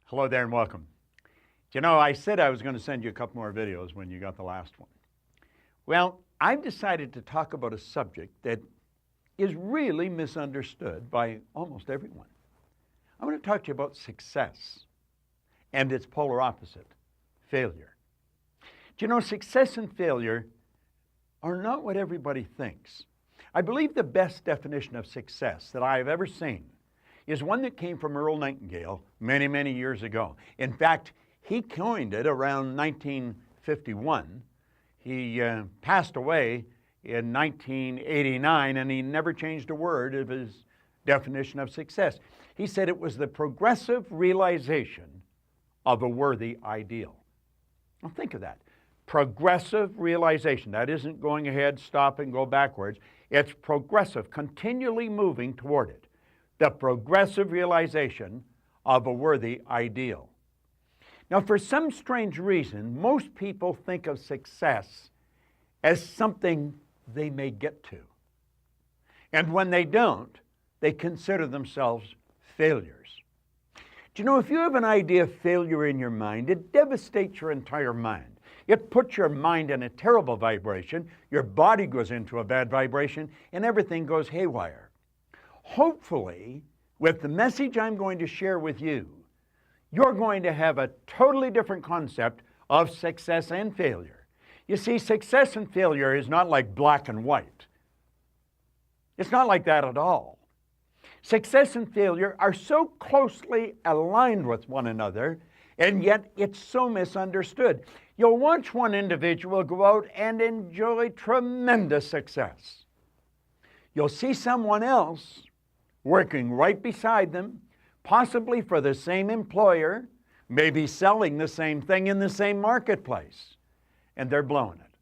Hello there and welcome. You know, I said I was going to send you a couple more videos when you got the last one. Well, I've decided to talk about a subject that is really misunderstood by almost everyone. I'm going to talk to you about success and its polar opposite, failure. Do you know, success and failure are not what everybody thinks. I believe the best definition of success that I have ever seen is one that came from Earl Nightingale many, many years ago. In fact, he coined it around 1951. He passed away in 1989, and he never changed a word of his definition of success. He said it was the progressive realization of a worthy ideal. Now think of that. Progressive realization. That isn't going ahead, stop, and go backwards. It's progressive, continually moving toward it. The progressive realization of a worthy ideal. Now, for some strange reason, most people think of success as something they may get to. And when they don't, they consider themselves failures. Do you know, if you have an idea of failure in your mind, it devastates your entire mind. It puts your mind in a terrible vibration, your body goes into a bad vibration, and everything goes haywire. Hopefully, with the message I'm going to share with you, you're going to have a totally different concept of success and failure. You see, success and failure is not like black and white. It's not like that at all. Success and failure are so closely aligned with one another, and yet it's so misunderstood. You'll watch one individual go out and enjoy tremendous success. You'll see someone else working right beside them, possibly for the same employer, maybe selling the same thing in the same marketplace, and they're blowing it.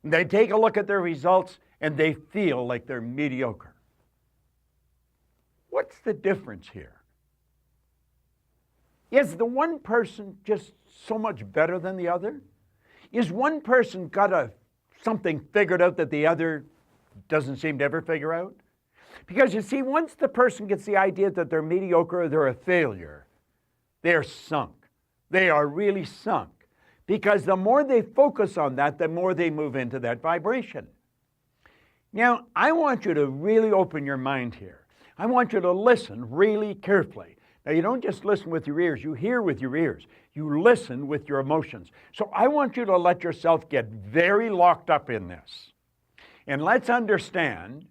And they take a look at their results and they feel like they're mediocre. What's the difference here? Is the one person just so much better than the other? Is one person got something figured out that the other doesn't seem to ever figure out? Because you see, once the person gets the idea that they're mediocre or they're a failure, they're sunk. They are really sunk. Because the more they focus on that, the more they move into that vibration. Now, I want you to really open your mind here. I want you to listen really carefully. Now, you don't just listen with your ears. You hear with your ears. You listen with your emotions. So I want you to let yourself get very locked up in this. And let's understand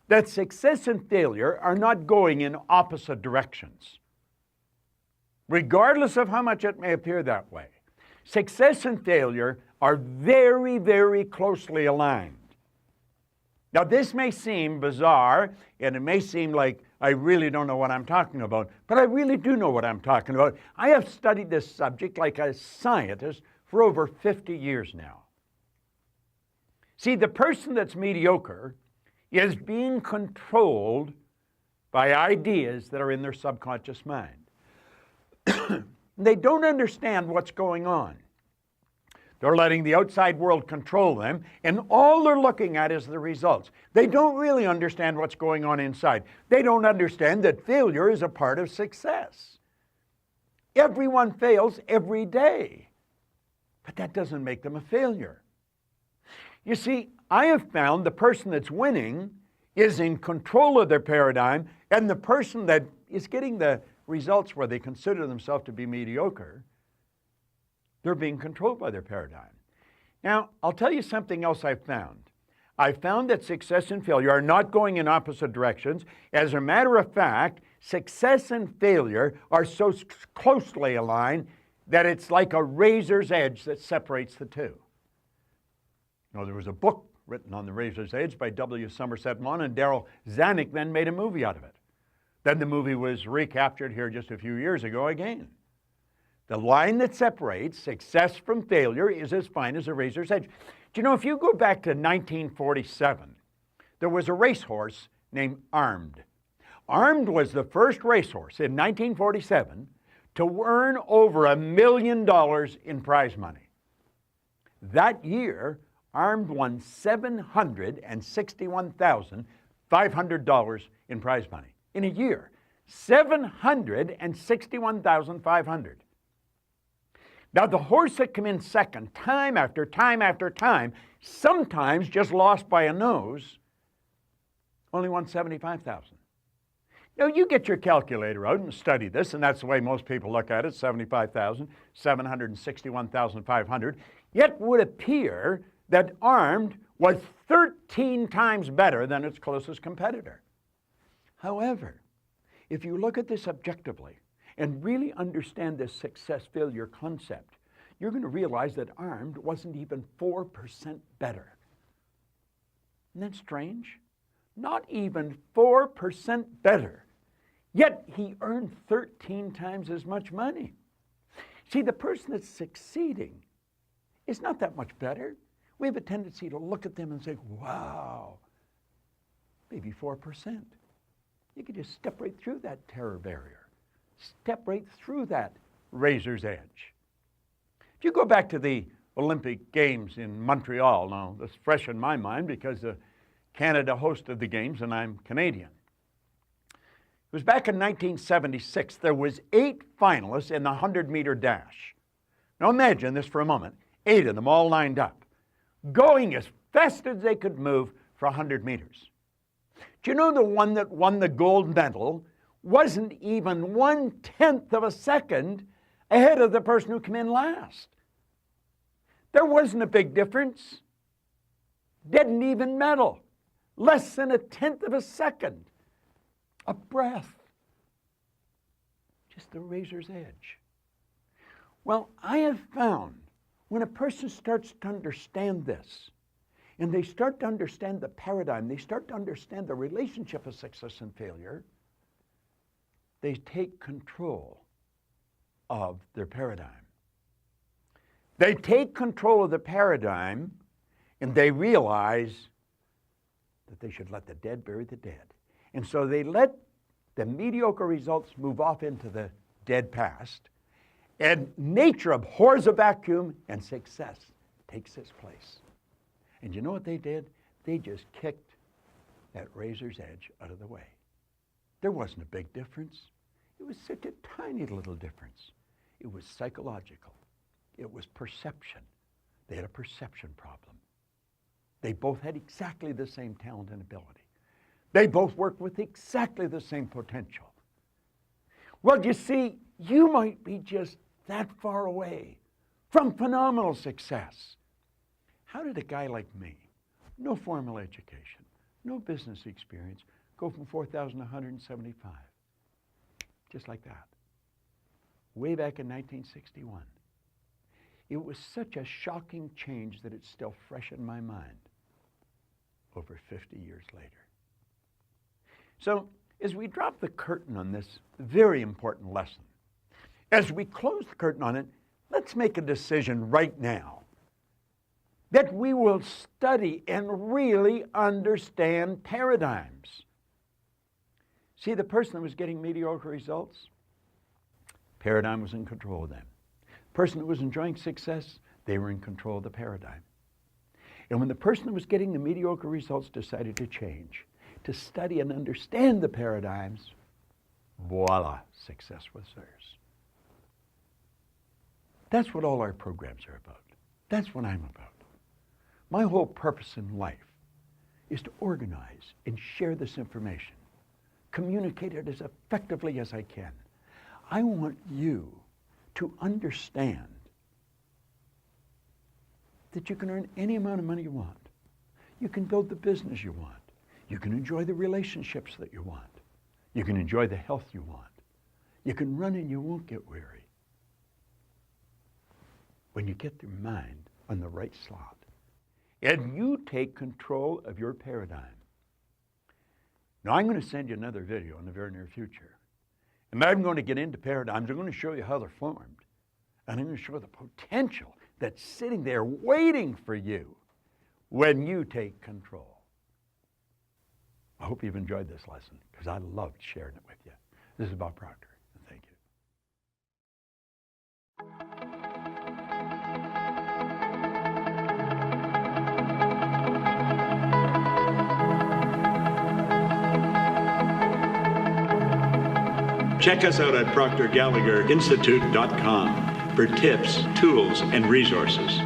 that success and failure are not going in opposite directions, regardless of how much it may appear that way. Success and failure are very, very closely aligned. Now, this may seem bizarre, and it may seem like I really don't know what I'm talking about, but I really do know what I'm talking about. I have studied this subject like a scientist for over 50 years now. See, the person that's mediocre is being controlled by ideas that are in their subconscious mind. They don't understand what's going on. They're letting the outside world control them, and all they're looking at is the results. They don't really understand what's going on inside. They don't understand that failure is a part of success. Everyone fails every day, but that doesn't make them a failure. You see, I have found the person that's winning is in control of their paradigm, and the person that is getting the results where they consider themselves to be mediocre, they're being controlled by their paradigm. Now, I'll tell you something else I've found. I've found that success and failure are not going in opposite directions. As a matter of fact, success and failure are so closely aligned that it's like a razor's edge that separates the two. You know, there was a book written on the razor's edge by W. Somerset Maugham, and Darryl Zanuck then made a movie out of it. Then the movie was recaptured here just a few years ago again. The line that separates success from failure is as fine as a razor's edge. Do you know, if you go back to 1947, there was a racehorse named Armed. Armed was the first racehorse in 1947 to earn over $1 million in prize money. That year, Armed won $761,500 in prize money in a year. 761,500. Now, the horse that came in second, time after time after time, sometimes just lost by a nose, only won 75,000. Now, you get your calculator out and study this, and that's the way most people look at it, 75,000, 761,500. Yet would appear that Armed was 13 times better than its closest competitor. However, if you look at this objectively and really understand this success-failure concept, you're going to realize that Armed wasn't even 4% better. Isn't that strange? Not even 4% better. Yet he earned 13 times as much money. See, the person that's succeeding is not that much better. We have a tendency to look at them and say, wow, maybe 4%. You could just step right through that terror barrier. Step right through that razor's edge. If you go back to the Olympic Games in Montreal, now that's fresh in my mind because Canada hosted the Games and I'm Canadian. It was back in 1976. There was 8 finalists in the 100-meter dash. Now imagine this for a moment. 8 of them all lined up, going as fast as they could move for 100 meters. Do you know the one that won the gold medal wasn't even 1/10 of a second ahead of the person who came in last? There wasn't a big difference. Didn't even medal. Less than 1/10 of a second. A breath. Just the razor's edge. Well, I have found when a person starts to understand this, and they start to understand the paradigm, they start to understand the relationship of success and failure, they take control of their paradigm. They take control of the paradigm, and they realize that they should let the dead bury the dead. And so they let the mediocre results move off into the dead past, and nature abhors a vacuum, and success takes its place. And you know what they did? They just kicked that razor's edge out of the way. There wasn't a big difference. It was such a tiny little difference. It was psychological. It was perception. They had a perception problem. They both had exactly the same talent and ability. They both worked with exactly the same potential. Well, you see, you might be just that far away from phenomenal success. How did a guy like me, no formal education, no business experience, go from 4,000 to 175? Just like that. Way back in 1961. It was such a shocking change that it's still fresh in my mind over 50 years later. So, as we drop the curtain on this very important lesson, as we close the curtain on it, let's make a decision right now that we will study and really understand paradigms. See, the person that was getting mediocre results, paradigm was in control of them. The person that was enjoying success, they were in control of the paradigm. And when the person that was getting the mediocre results decided to change, to study and understand the paradigms, voila, success was theirs. That's what all our programs are about. That's what I'm about. My whole purpose in life is to organize and share this information, communicate it as effectively as I can. I want you to understand that you can earn any amount of money you want. You can build the business you want. You can enjoy the relationships that you want. You can enjoy the health you want. You can run and you won't get weary. When you get your mind on the right slot and you take control of your paradigm. Now, I'm going to send you another video in the very near future. And I'm going to get into paradigms. I'm going to show you how they're formed. And I'm going to show the potential that's sitting there waiting for you when you take control. I hope you've enjoyed this lesson because I loved sharing it with you. This is Bob Proctor, and thank you. Check us out at ProctorGallagherInstitute.com for tips, tools, and resources.